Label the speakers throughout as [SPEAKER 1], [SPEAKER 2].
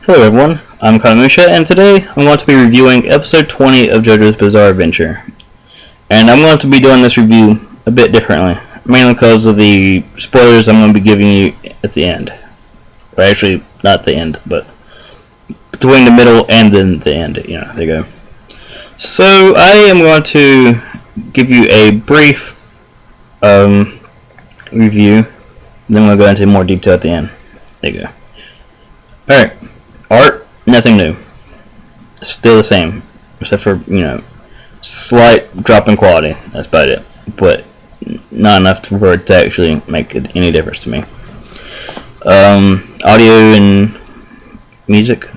[SPEAKER 1] Hello everyone, I'm Kanamusha, and today I'm going to be reviewing episode 20 of JoJo's Bizarre Adventure. And I'm going to be doing this review a bit differently, mainly because of the spoilers I'm going to be giving you at the end. Well, actually, not the end, but between the middle and then the end, there you go. So, I am going to give you a brief review, then we'll go into more detail at the end. There you go. Alright. Art, nothing new. Still the same. Except for, slight drop in quality. That's about it. But not enough for it to actually make any difference to me. Audio and music.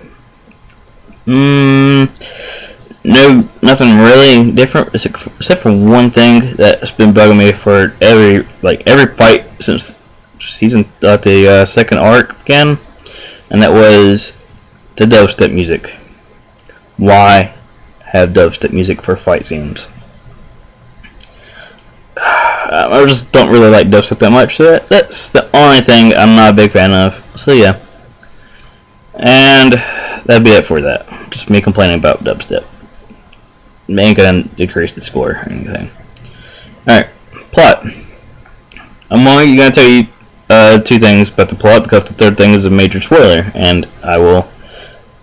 [SPEAKER 1] No, nothing really different except for one thing that's been bugging me for every fight since the second arc began, and that was the dubstep music. Why have dubstep music for fight scenes? I just don't really like dubstep that much, so that's the only thing I'm not a big fan of. So yeah. And that'd be it for that. Just me complaining about dubstep. It ain't gonna decrease the score or anything. Alright, plot. I'm only gonna tell you two things about the plot because the third thing is a major spoiler, and I will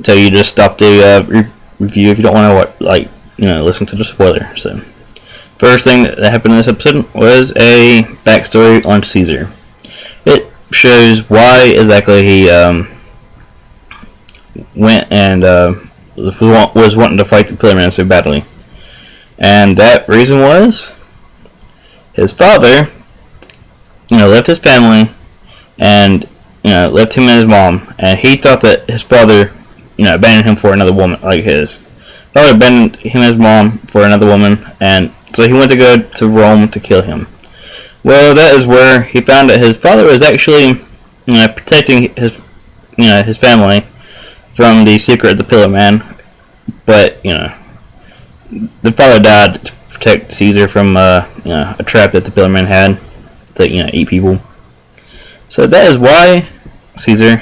[SPEAKER 1] tell you to stop the review if you don't want to listen to the spoiler. So, first thing that happened in this episode was a backstory on Caesar. It shows why exactly he went and was wanting to fight the Pillar Man so badly, and that reason was his father, left his family and left him and his mom, and he thought that his father abandoned him for another woman. Like his father abandoned him and his mom for another woman, and so he went to go to Rome to kill him. Well, that is where he found that his father was actually protecting his family from the secret of the Pillar Man, but the father died to protect Caesar from a trap that the Pillar Man had to eat people. So that is why Caesar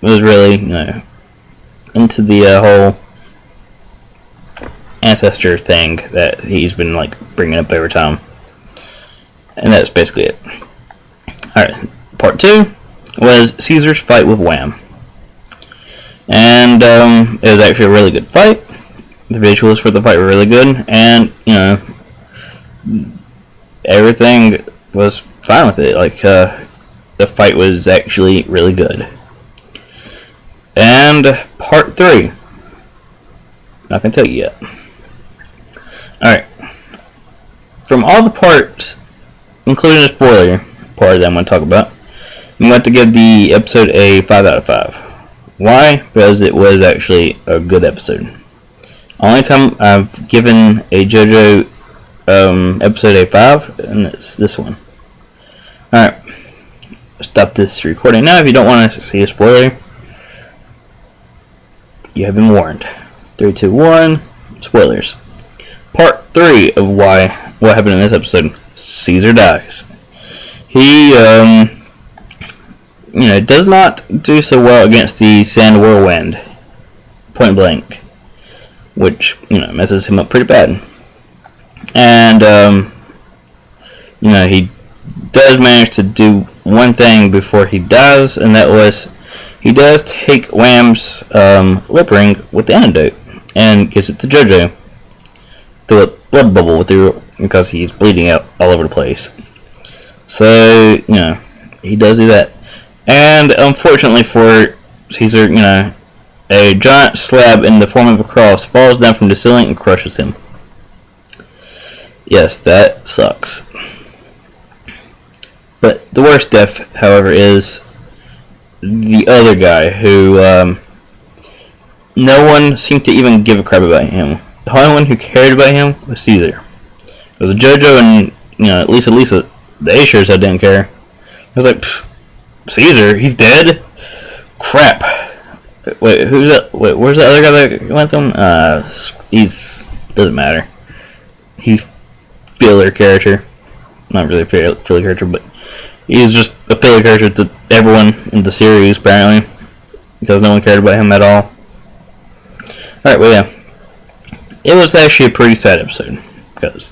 [SPEAKER 1] was really into the whole ancestor thing that he's been bringing up every time, and that's basically it. Alright, part 2 was Caesar's fight with Wham, and it was actually a really good fight. The visuals for the fight were really good, and everything was fine with it. The fight was actually really good. And part 3, not gonna tell you yet. Alright, from all the parts, including the spoiler part that I'm going to talk about, I'm going to give the episode a 5 out of 5. Why? Because it was actually a good episode. Only time I've given a JoJo episode a 5, and it's this one. Alright, stop this recording now if you don't want to see a spoiler. You have been warned. 3, 2, 1, spoilers. Part 3 of what happened in this episode. Caesar dies. He, does not do so well against the Sand Whirlwind, point blank, which, messes him up pretty bad. And, he does manage to do one thing before he dies, and that was he does take Wham's lip ring with the antidote and gives it to JoJo through a blood bubble because he's bleeding out all over the place. So, he does do that. And unfortunately for Caesar, a giant slab in the form of a cross falls down from the ceiling and crushes him. Yes, that sucks. But the worst death, however, is the other guy who no one seemed to even give a crap about him. The only one who cared about him was Caesar. It was JoJo and Lisa, the A-shirts that didn't care. I was like, Caesar, he's dead? Crap. Wait, who's that? Wait, where's the other guy that went with him? Doesn't matter. He's filler character. Not really a filler character, but he's just a filler character to everyone in the series, apparently. because no one cared about him at all. Alright, well, yeah. It was actually a pretty sad episode because,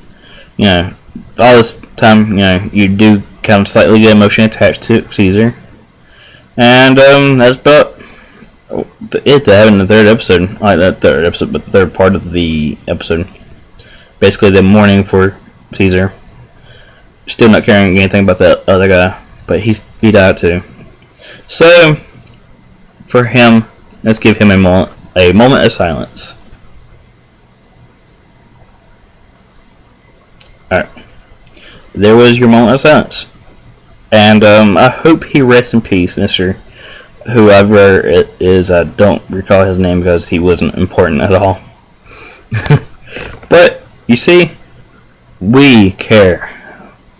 [SPEAKER 1] you know, all this time, you know, you do kind of slightly get emotionally attached to Caesar. And that's about it they have in the third episode. Like that third episode, but the third part of the episode. Basically, the mourning for Caesar. Still not caring anything about that other guy, but he died too. So, for him, let's give him a moment of silence. Alright. There was your moment of silence. And I hope he rests in peace, Mr. Whoever it is. I don't recall his name because he wasn't important at all. But, you see, we care.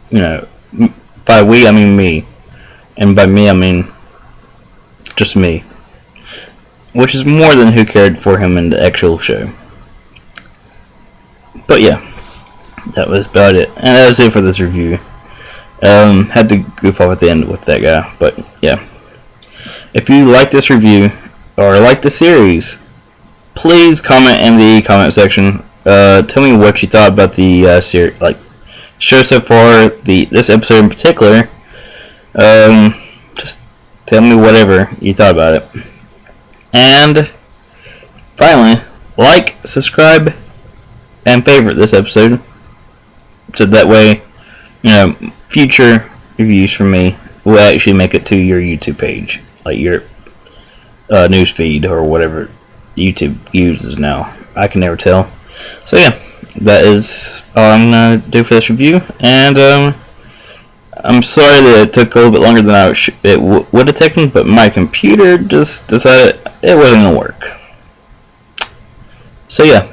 [SPEAKER 1] You know, by we I mean me. And by me I mean just me. Which is more than who cared for him in the actual show. But yeah, that was about it. And that was it for this review. Had to goof off at the end with that guy. But yeah. If you like this review, or like the series, please comment in the comment section. Tell me what you thought about the series, like show so far, this episode in particular. Just tell me whatever you thought about it. And finally, like, subscribe, and favorite this episode, so that way, you know, future reviews from me will actually make it to your YouTube page, like your news feed or whatever YouTube uses now. I can never tell. So yeah, that is all I'm gonna do for this review, and I'm sorry that it took a little bit longer than it would have taken, but my computer just decided it wasn't gonna work. So yeah,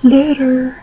[SPEAKER 1] later.